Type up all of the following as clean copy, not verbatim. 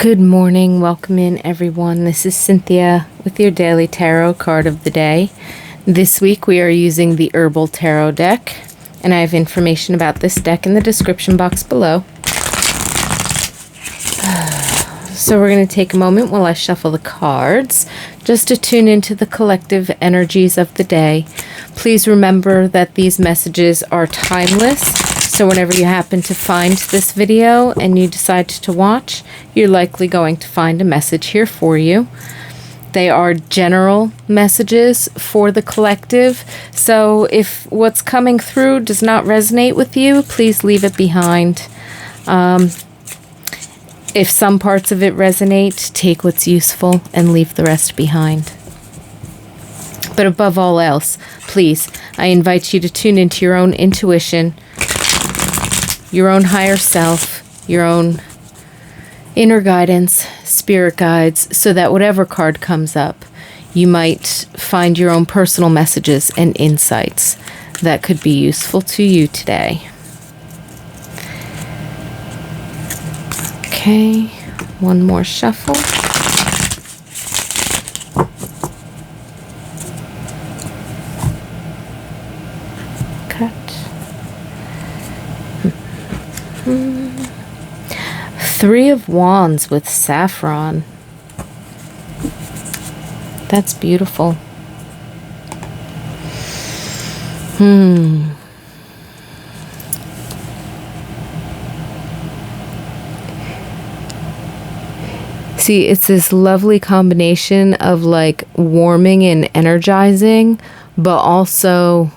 Good morning, welcome in everyone. This is Cynthia with your daily tarot card of the day. This week we are using the Herbal tarot deck, and I have information about this deck in the description box below. So we're going to take a moment while I shuffle the cards just to tune into the collective energies of the day. Please remember that these messages are timeless. So whenever you happen to find this video and you decide to watch, you're likely going to find a message here for you. They are general messages for the collective. So if what's coming through does not resonate with you, please leave it behind. If some parts of it resonate, take what's useful and leave the rest behind. But above all else, please, I invite you to tune into your own intuition, your own higher self, your own inner guidance, spirit guides, so that whatever card comes up, you might find your own personal messages and insights that could be useful to you today. Okay, one more shuffle. Cut. Three of Wands with saffron. That's beautiful. See, it's this lovely combination of like warming and energizing, but also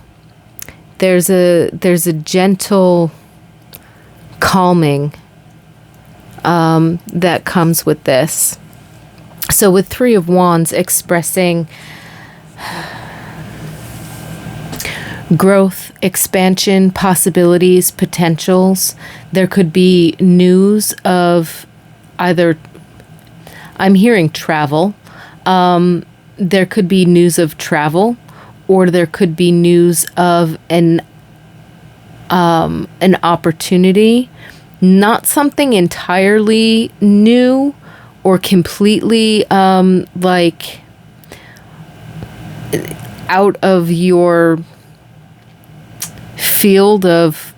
there's a gentle calming that comes with this. So with Three of Wands expressing growth, expansion, possibilities, potentials, there could be news of either, I'm hearing travel, there could be news of travel, or there could be news of an opportunity, not something entirely new or completely like out of your field of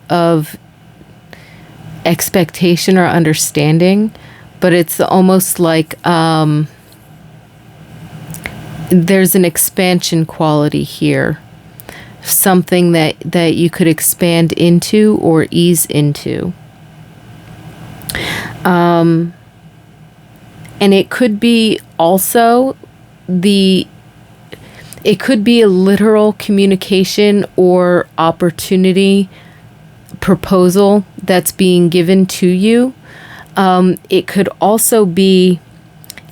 expectation or understanding, but it's almost like there's an expansion quality here, something that you could expand into or ease into. And it could be also it could be a literal communication or opportunity proposal that's being given to you. It could also be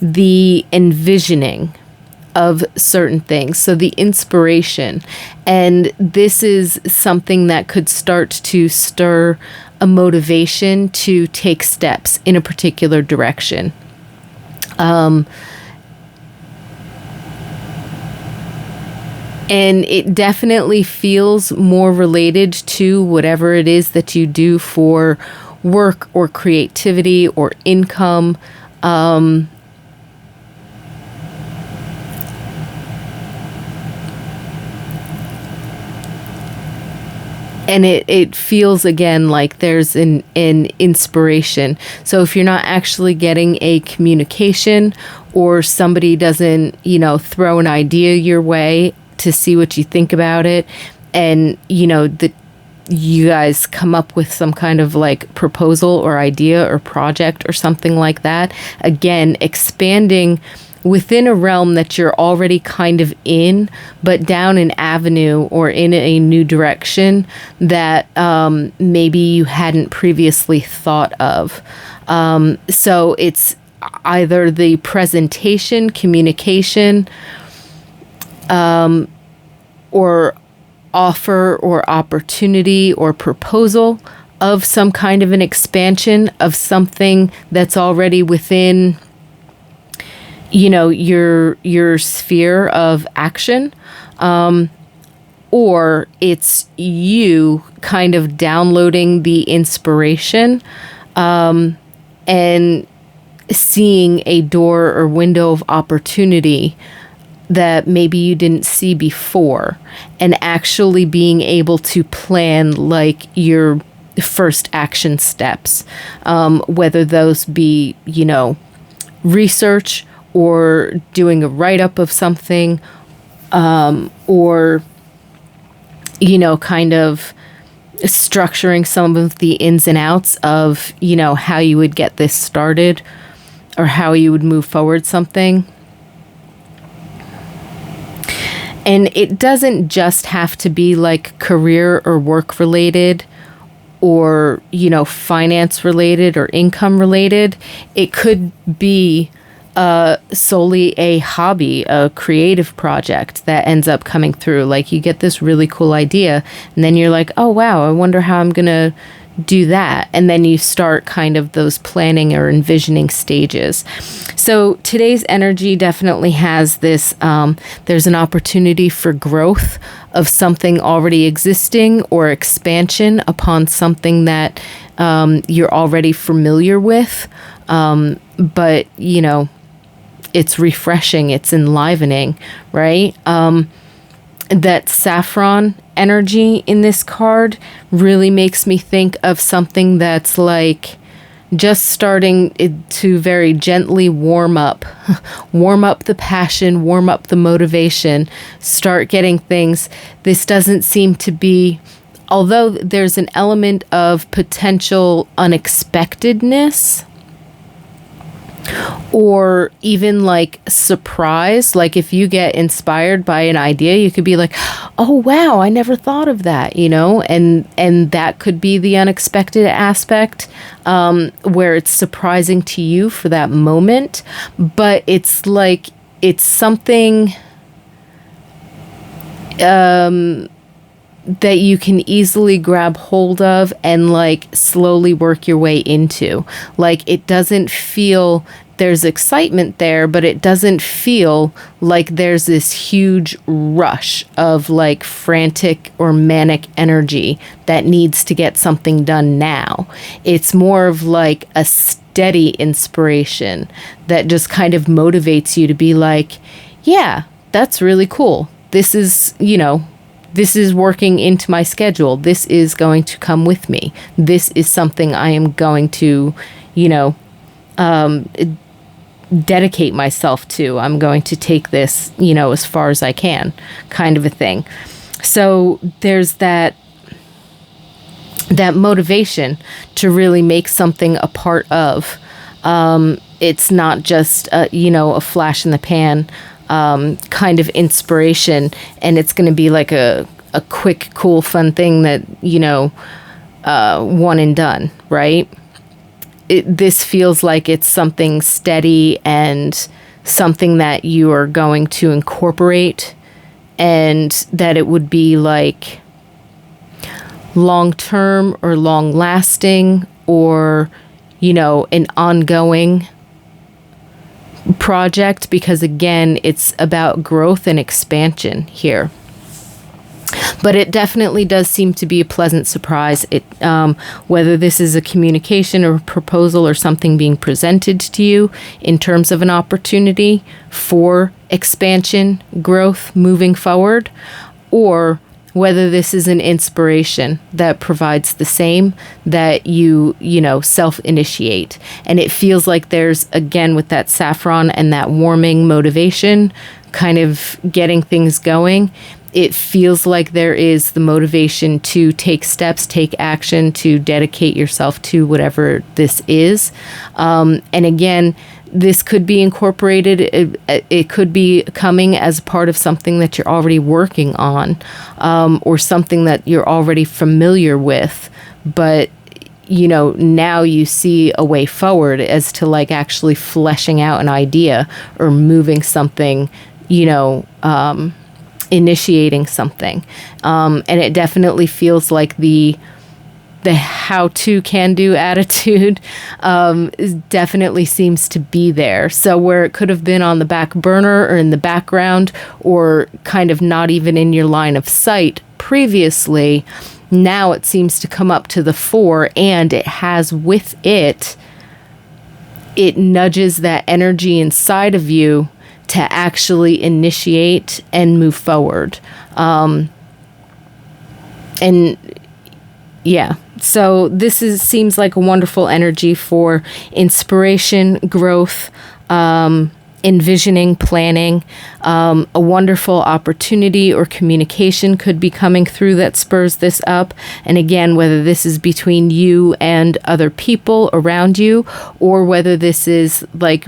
the envisioning of certain things, so the inspiration. And this is something that could start to stir a motivation to take steps in a particular direction. And it definitely feels more related to whatever it is that you do for work or creativity or income. And it feels again like there's an inspiration. So if you're not actually getting a communication, or somebody doesn't, throw an idea your way to see what you think about it, and you guys come up with some kind of like proposal or idea or project or something like that, again, expanding within a realm that you're already kind of in, but down an avenue or in a new direction that maybe you hadn't previously thought of. So it's either the presentation, communication, or offer or opportunity or proposal of some kind of an expansion of something that's already within your sphere of action, or it's you kind of downloading the inspiration and seeing a door or window of opportunity that maybe you didn't see before, and actually being able to plan like your first action steps, whether those be, research or doing a write-up of something, or, kind of structuring some of the ins and outs of, how you would get this started or how you would move forward something. And it doesn't just have to be like career or work related or, finance related or income related. It could be solely a hobby, a creative project that ends up coming through. Like you get this really cool idea and then you're like, oh, wow, I wonder how I'm going to do that. And then you start kind of those planning or envisioning stages. So today's energy definitely has this, there's an opportunity for growth of something already existing or expansion upon something that you're already familiar with. But, it's refreshing, it's enlivening, right? That saffron energy in this card really makes me think of something that's like just starting to very gently warm up the passion, warm up the motivation, start getting things. This doesn't seem to be, although there's an element of potential unexpectedness, or even like surprise. Like if you get inspired by an idea, you could be like, oh wow, I never thought of that, and that could be the unexpected aspect, where it's surprising to you for that moment, but it's like it's something that you can easily grab hold of and like slowly work your way into. Like it doesn't feel, there's excitement there, but it doesn't feel like there's this huge rush of like frantic or manic energy that needs to get something done now. It's more of like a steady inspiration that just kind of motivates you to be like, yeah, that's really cool. This is, this is working into my schedule. This is going to come with me. This is something I am going to, dedicate myself to. I'm going to take this, as far as I can, kind of a thing. So there's that motivation to really make something a part of. It's not just, a flash in the pan kind of inspiration, and it's going to be like a quick, cool, fun thing that, one and done, right? This feels like it's something steady and something that you are going to incorporate, and that it would be like long-term or long-lasting or, an ongoing project, because again, it's about growth and expansion here. But it definitely does seem to be a pleasant surprise. Whether this is a communication or a proposal or something being presented to you in terms of an opportunity for expansion, growth, moving forward, or whether this is an inspiration that provides the same, that you self-initiate. And it feels like there's, again, with that saffron and that warming motivation, kind of getting things going, it feels like there is the motivation to take steps, take action, to dedicate yourself to whatever this is. And again, this could be incorporated. It could be coming as part of something that you're already working on, or something that you're already familiar with. But, now you see a way forward as to like actually fleshing out an idea or moving something, initiating something. And it definitely feels like the how-to can-do attitude definitely seems to be there. So where it could have been on the back burner or in the background or kind of not even in your line of sight previously, now it seems to come up to the fore, and it has with it it nudges that energy inside of you to actually initiate and move forward. And yeah, so this seems like a wonderful energy for inspiration, growth, envisioning, planning. A wonderful opportunity or communication could be coming through that spurs this up. And again, whether this is between you and other people around you, or whether this is like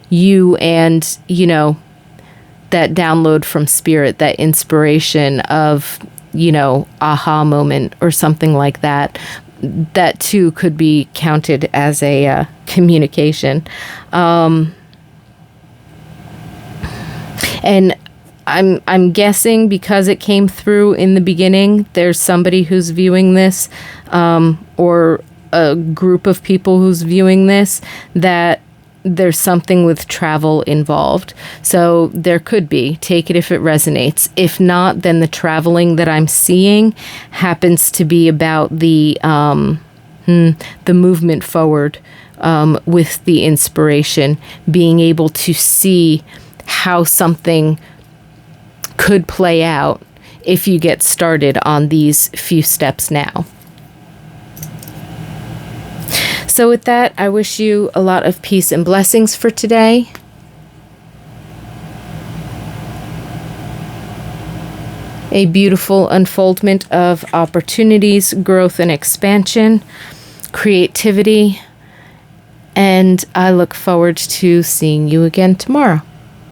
you and, you know, that download from spirit, that inspiration of, you know, aha moment or something like that. That too could be counted as a communication. And I'm guessing because it came through in the beginning, there's somebody who's viewing this, or a group of people who's viewing this, that there's something with travel involved. So there could be. Take it if it resonates. If not, then the traveling that I'm seeing happens to be about the movement forward, with the inspiration, being able to see how something could play out if you get started on these few steps now. So with that, I wish you a lot of peace and blessings for today. A beautiful unfoldment of opportunities, growth and expansion, creativity, and I look forward to seeing you again tomorrow.